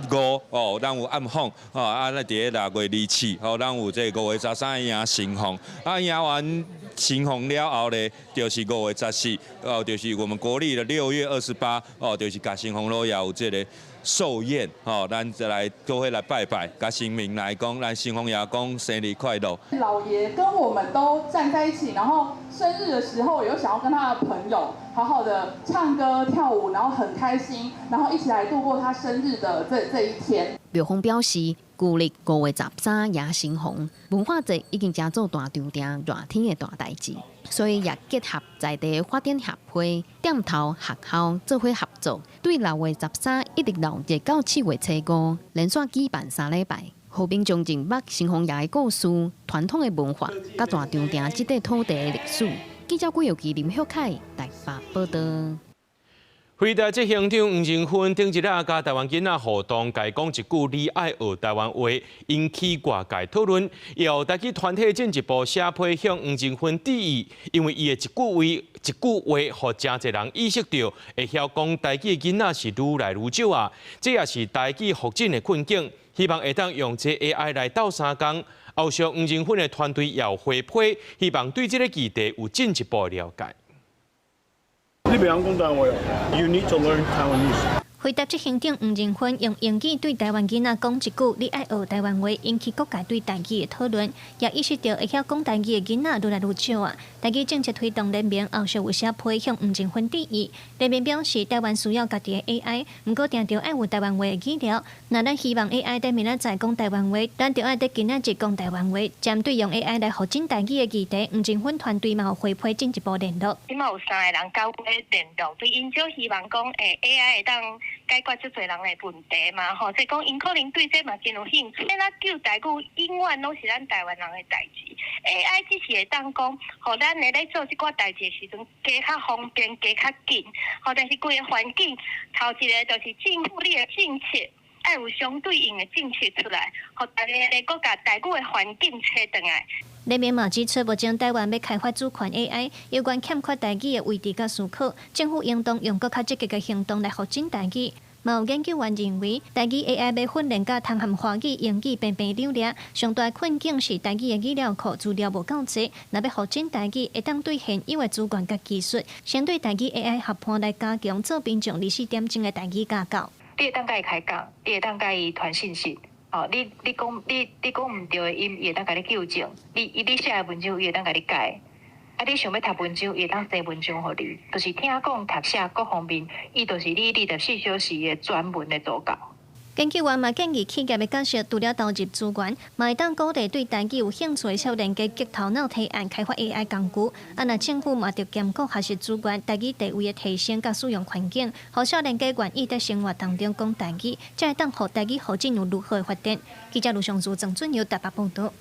25咱有暗访那伫6月27咱有这5月13迎城隍，迎完城隍了后呢，就是5月14就是我们国历的6月28就是甲城隍路也有这个寿宴咱再来都会来拜拜，甲神明来讲，咱城隍爷讲生日快乐。老爷跟我们都站在一起，然后生日的时候有想要跟他的朋友好好的唱歌跳舞，然后很开心，然后一起来度过他生日的这一天。庙方表示，旧历5月13迎城隍，文化节已经真做大稻埕热天的大代志，所以也结合在地发展协会、店头、学校做伙合作，对6月13一直6月到7月初5，连续举办3礼拜，互民众认捌城隍爷的故事、传统的文化，甲大稻埕这块土地的历史。记者郭佑基、林秀凯台北报道。回台籍乡长黄仁勋顶一日甲台湾囡仔互动，家讲一句“你爱学台湾话”，引起外界讨论。也有台籍团体进一步写批向黄仁勋致意，因为伊的一句话，互真侪人意识到，会晓讲台籍的囡仔是愈来愈少啊。这也是台籍复振的困境。希望会当用这 AI 来斗相共。后续黄仁勋的团队也有回批，希望对这个议题有进一步了解。你袂晓讲台湾话 ，You need to learn Taiwanese。回答这乡长黄仁勋用英语对台湾囡仔讲一句“你爱学台湾话”，引起各界对台语的讨论，也意识到会晓讲台语的囡仔愈来愈少啊。台语政策推动联盟后续有写批向黄仁勋致意，联盟表示台湾需要家己的 AI， 不过定着爱有台湾话的语料。那咱希望 AI 在明仔载讲台湾话，咱就爱在今仔日讲台湾话。针对用 AI 来复振台语的议题，黄仁勋团队嘛有回批进一步联络。今嘛有3个人交过联络，对因就希望讲，AI 会当解决这侪人的问题嘛，吼，即讲因可能对这嘛真有兴趣。咱救台语永远拢是咱台湾人的代志 ，AI 只是会当讲，互咱来做这寡代志的时阵，加较方便，加较紧，吼，但是规个环境，头一个就是政府你的政策。爱爱有相对应的政策出来，互大家咧国家台语的环境找回来。里面嘛指出，目前台湾要开发主权 AI， 有关欠缺台语的位置甲思考，政府应当用更较积极的行动来发展台语。嘛有研究员认为，台语 AI 要训练甲通含华语、英语平平流利，上大困境是台语的语料库资料无够多。若要发展台语，会当对现有的资源甲技术，先对台语 AI 合盘来加强做民众24点钟的台语教教。你会当甲伊开讲，你会当甲伊传信息。哦，你讲唔对的音，伊会当甲你纠正。你写的文章，伊会当甲你改。啊，你想要读文章，伊会当写文章互你，就是听讲、读写各方面，伊就是你24小时的专门的助教。研究员嘛建议企业要解释除了投入资源，嘛会当鼓励对台语有兴趣的少年家激头脑提案开发 AI 工具。啊，那政府嘛着兼顾学习资源、台语地位的提升甲使用环境，互少年家愿意在生活当中讲台语，才会当互台语发展有如何的发展。记者卢尚珠、郑准由台北报道。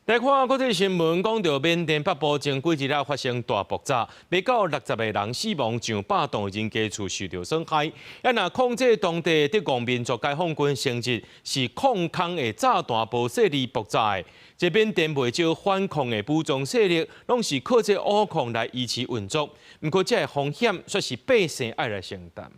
来看国际新闻，讲到缅甸北部前几日发生大爆炸，未到60个人死亡，上百栋人家厝受到损害。那控制当地德国民族解放军称之是抗空的炸弹无势力爆炸的。这缅甸未少反抗的武装势力，拢是靠这武控来维持运作。不过，这风险却是百姓爱来承担。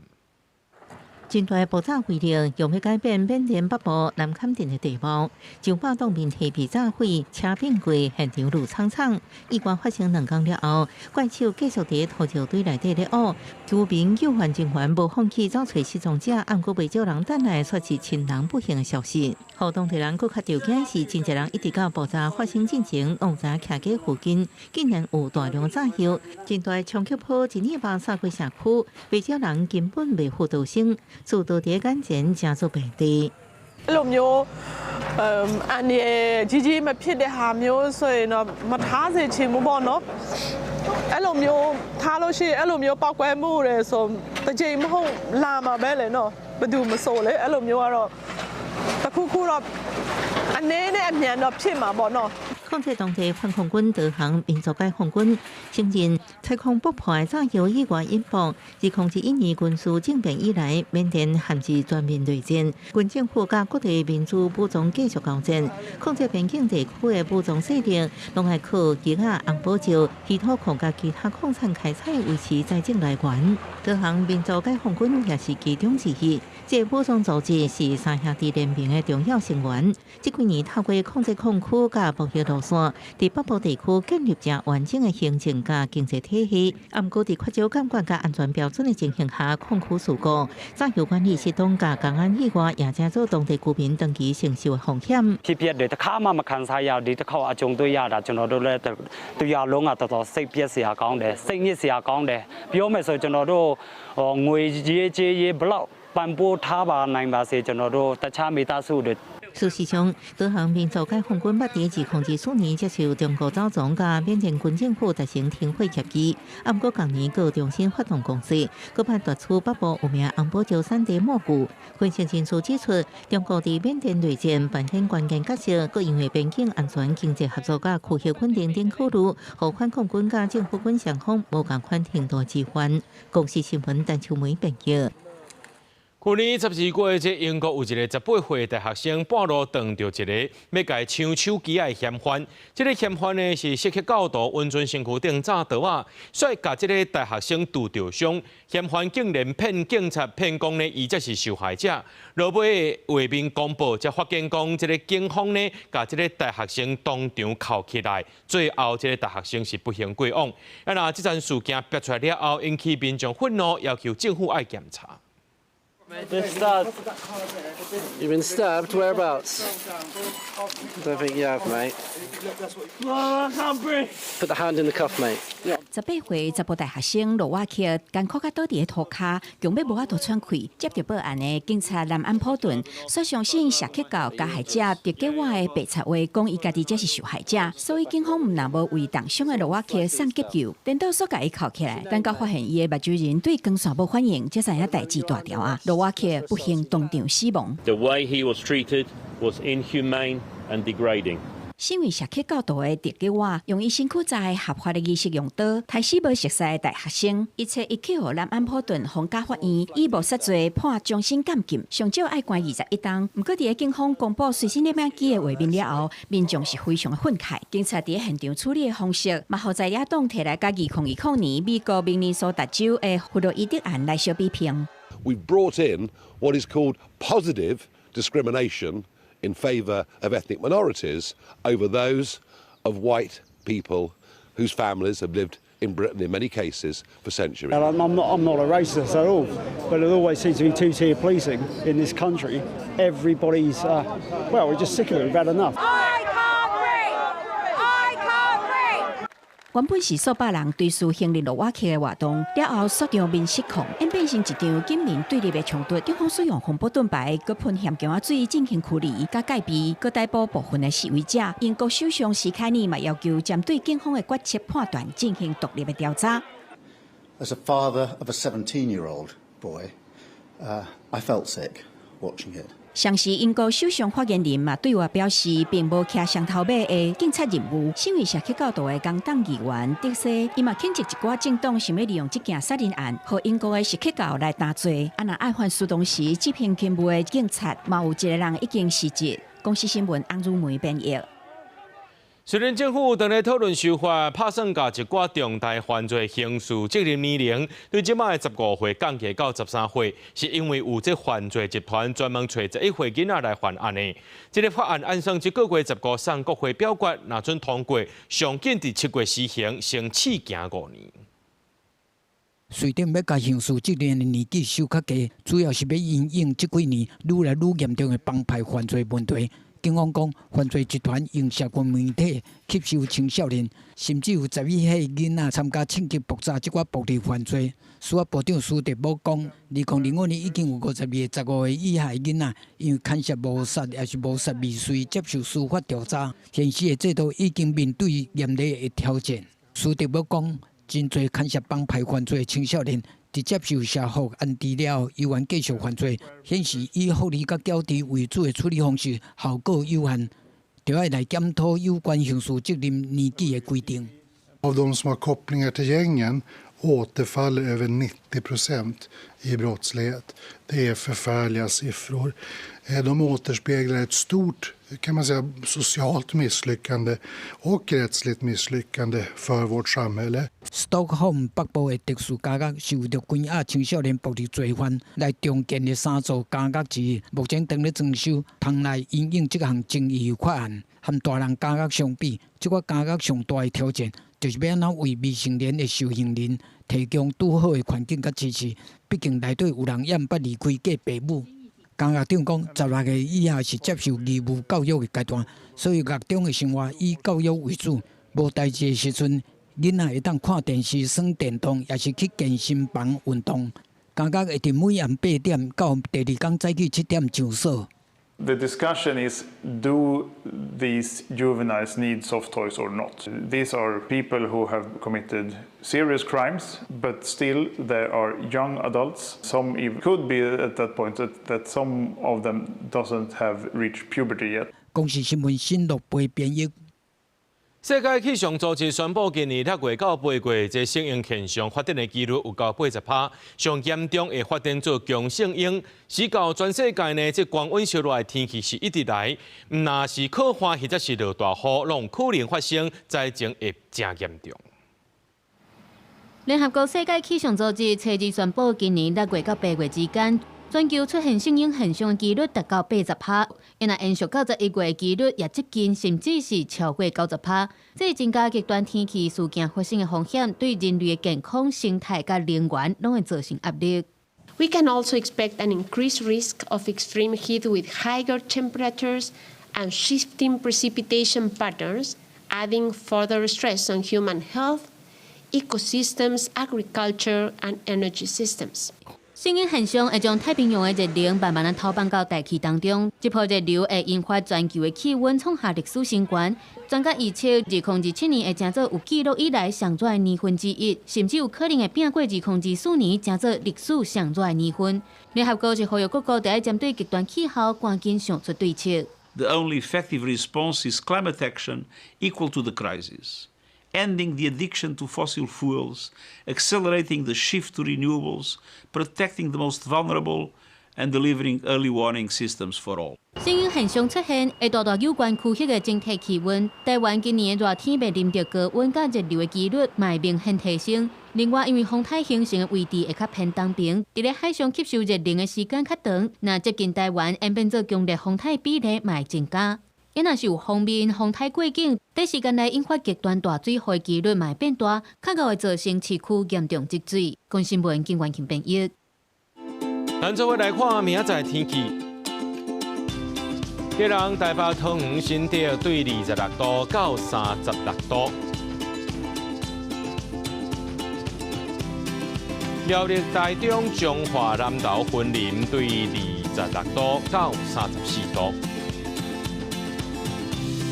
真大爆炸威力用去改变缅甸北部南坎镇的地貌，上百栋面体被炸毁，车变轨，现场路苍苍。意外发生2天了后，怪手继续伫土石堆内底咧挖，居民救援人员无放弃找找失踪者，暗过未少人等来说是亲人不幸的消息。互当地人搁较着惊是，真侪人一直到爆炸发生进前，拢知徛街附近竟然有大量炸药，真大冲击波一年把杀过社区，未少人根本未负逃生。住到啲眼前加速病地。လိုမျိုးအန်ဒီကြီးကြီးမဖြစ်တဲ့ဟာမျိုးဆိုရင်တော့မထားစေချင်ဘူးပေါ့နော်အဲ့လိုမျိုးထားလို့ရှိရင်အဲ့လိုမျိုးပောက်ကွဲမှုတွေဆိုတစ်ချိန်မဟုတ်လာမှာပဲလေနော်ဘယ်သူမဆိုလေအဲ့လိုမျိုးကတော့တစ်ခုခုတော့အနေနဲ့အမြန်တော့ဖြစ်မှာပေါ့နော်抗制当地反抗军导航民族解放军承认采控爆破的炸药意外引爆，自2011年军事政变以来，缅甸陷至全面内战，军政府甲各地民主武装继续交战，控制边境地区的武装势力，拢爱靠吉亚、红宝石、稀土矿甲其他矿产开采维持财政来源。导航民族解放军也是其中之一。这武装组织是三兄弟联盟的重要成员。这几年透过控制矿区甲贸易路线，在北部地区建立较完整的行政甲经济体系。不过，在缺少监管甲安全标准的情形下，矿区事故、炸药管理系统甲公安意外，也加做当地居民长期承受的风险。ที่เพียรเดือดข้ามาคันสายยาวดีตะเข้าอาจงตัวยาดาจนเราดูแลตัวยาลงอ่ะต่อเสียเพียเสียกองเดเสียนี่เสียกองเดพี่โอไม่สวยจนเราดูงวยเย่บล็อกปันปูท่าบานายมาเสียจนเราดูแต่ชาไม่ตาสู้เดือด事实上，导航民族解放军捌伫2014年接受中国赵总甲缅甸军政府达成停火协议，不过今年又重新发动攻势，搁判夺出北部有名红宝石产地蘑菇。分析人士指出，中国伫缅甸内战扮演关键角色，搁因为边境安全、经济合作甲区域稳定等考虑，互反抗军甲政府军双方无共款程度支援。公司新闻陈秋梅报道。去年14月，这英国有一个18岁大学生半路撞到一个要甲抢手机的嫌犯。这个嫌犯呢是涉及教导温存身躯顶炸刀啊，率甲这个大学生拄着伤。嫌犯竟然骗警察骗讲呢，伊才是受害者。落尾画面公布，才发现讲这个警方呢，甲这个大学生当场铐起来。最后，这个大学生是不幸归往。那这件事件爆出来了后，引起民众愤怒，要求政府爱检查。Been stabbed. You've been stabbed? Whereabouts? I don't think you have, mate. I can't breathe. Put the hand in the cuff, mate. 18岁查甫大学生罗瓦克艰苦甲倒伫涂骹，强要无法度喘气。接到报案的警察南安普顿，所相信涉及到加害者直给我的白贼话，讲伊家己才是受害者，所以警方唔能无为重伤的罗瓦克送急救，等到所甲伊铐起来，等到发现伊的目睭人对光线无反应，才知影代志大条啊！罗瓦克不幸当场死亡。The way he was treated was inhumane and degrading. 身为社区教导的狄吉瓦，用伊身躯在合法的仪式用刀，杀死无熟悉的大学生，一切一起互南安普顿皇家法院以无杀罪判终身监禁，上少爱关21档。不过，伫警方公布随身摄影机的画面了后，民众是非常的愤慨。警察伫现场处理的方式，嘛，互在野党摕来甲2020年美国明尼苏达州的弗洛伊德案来相比拼。We've brought in what is called positive discrimination in favour of ethnic minorities over those of white people whose families have lived in Britain in many cases for centuries. I'm not a racist at all, but there always seems to be two-tier policing in this country. Everybody's, we're just sick of it. We've had enough. 原本是数百人对数行日落瓦克的活动，了后肃场面失控，演变成一场警民对立的冲突。警方使用红布盾牌、佮喷咸姜仔水进行驱离、甲戒备，佮逮捕部分的示威者。英国首相史凯尼嘛要求针对警方的决策判断进行独立的调查。As a father of a 17-year-old boy, I felt sick watching it. 上时英国首相发言人嘛对外表示，并无骑上头马的警察任务。身为社区教导的工党议员德西，伊嘛谴责一寡政党想要利用这件杀人案，和英国的社区教来打罪。啊，那爱犯苏东时执行勤务的警察，嘛有一个人已经失职。公司新闻翁如梅编译。虽然政府正在讨论修法，拍算甲一寡重大犯罪刑事责任年龄对即摆的15岁降低到13岁，是因为有这犯罪集团专门找11岁囡仔来犯案的。这个法案按算这个月15送国会表决，若准通过，上紧伫7月施行，成试行5年。虽然要甲刑事责任的年纪修较低，主要是要因应这几年愈来愈严重的帮派犯罪问题。警方讲，犯罪集团用社群媒体吸收青少年，甚至有11岁囡仔参加趁机爆炸这款暴力犯罪。司法部长苏德宝讲，2005年已经有52个15岁以下的囡仔因为牵涉谋杀也是谋杀未遂接受司法调查。现时的制度已经面对严厉的挑战。苏德宝讲，真侪牵涉帮派犯罪的青少年。伫接受社福安置了，依然继续犯罪，显示以福利甲缴治为主的处理方式效果有限，就要来检讨有关刑事责任年纪的规定。Av de som har kopplingar till gängen återfaller över 90% i brottslighet. Det är förfärliga siffror. De återspeglar ett stort, kan man säga, socialt misslyckande och rättsligt misslyckande för vårt samhälle. Stockholm 北部的特殊监狱是为着关押青少年暴力罪犯来重建的3座监狱之一，目前正在装修，通来因应这项争议法案。和大人监狱相比，这个监狱上大的挑战就是要安怎为未成年的受刑人提供拄好的环境甲支持。毕竟内底有人也毋捌离开过父母。监狱长讲，16岁以下是接受义务教育的阶段，所以狱中的生活以教育为主。无代志的时阵，囡仔会当看电视、耍电动，也是去健身房运动。监狱会伫每暗8点到第二天早起7点上锁。The discussion is, do these juveniles need soft toys or not? These are people who have committed serious crimes, but still there are young adults. Some even could be at that point that some of them doesn't have reached puberty yet. 公视新闻新录杯编译。世界气象组织宣布，今年6月到8月，这性婴现象发展的几率有到80%，上严重会发展做强性婴。是到全世界呢，这高温烧热的天气是一直来，若是靠花或者是落大雨，拢可能发生灾情会真严重。联合国世界气象组织初二宣布，今年6月到8月之间，全球出现性婴现象的几率达到80%，因若延续到11月的几率也接近，甚至是超过90%。这增加极端天气事件发生的风险，对人类的健康、生态甲能源拢会造成压力。We can also expect an increased risk of extreme heat with higher temperatures and shifting precipitation patterns, adding further stress on human health, ecosystems, agriculture, and energy systems. 性婴现象会将太平洋的热能慢慢投放到大气当中，这波热流会引发全球的气温创下历史新高。专家预测，2027年会成做有记录以来上热的年份之一，甚至有可能会拼过2024年成做历史上热的年份。联合国是呼吁各国在针对极端气候赶紧想出对策。the only effective response is climate action equal to the crisis, ending the addiction to fossil fuels, accelerating the shift to renewables, protecting the most vulnerable, and delivering early warning systems for all. 声音现象出现，会大大有关区域的整体气温。台湾今年的热天面临着高温甲热流的几率嘛会明显提升。另外，因为风台形成的位置会较偏东边，伫咧海上吸收热能的时间较长，那接近台湾演变做强烈风台比例嘛会增加。也若是有方面风台过境，短时间内引发极端大水害几率嘛会变大，较高会造成市区严重积水。关新闻金冠庆编译。咱做伙来看明仔载天气。吉人台北桃园新竹对26度到36度，苗栗台中彰化南投云林对26度到34度，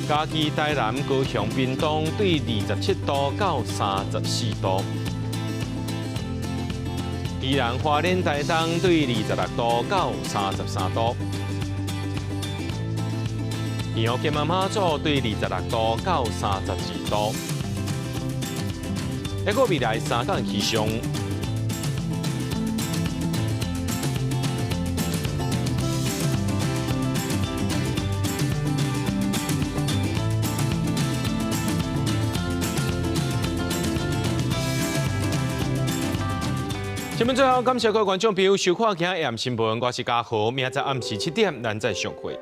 嘉义台南高雄屏东对27度到34度。宜兰花莲台东对26度到33度，宜澳金门马祖对26度到32度。一个未来3天气象。新闻最后，感谢各位观众朋友收看今日AM新闻，我是嘉豪，明仔暗时7点咱再相会。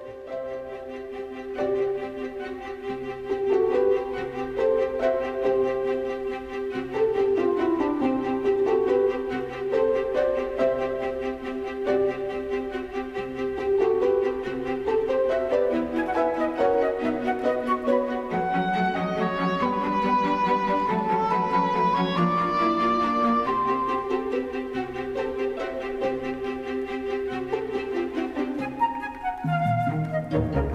Thank you.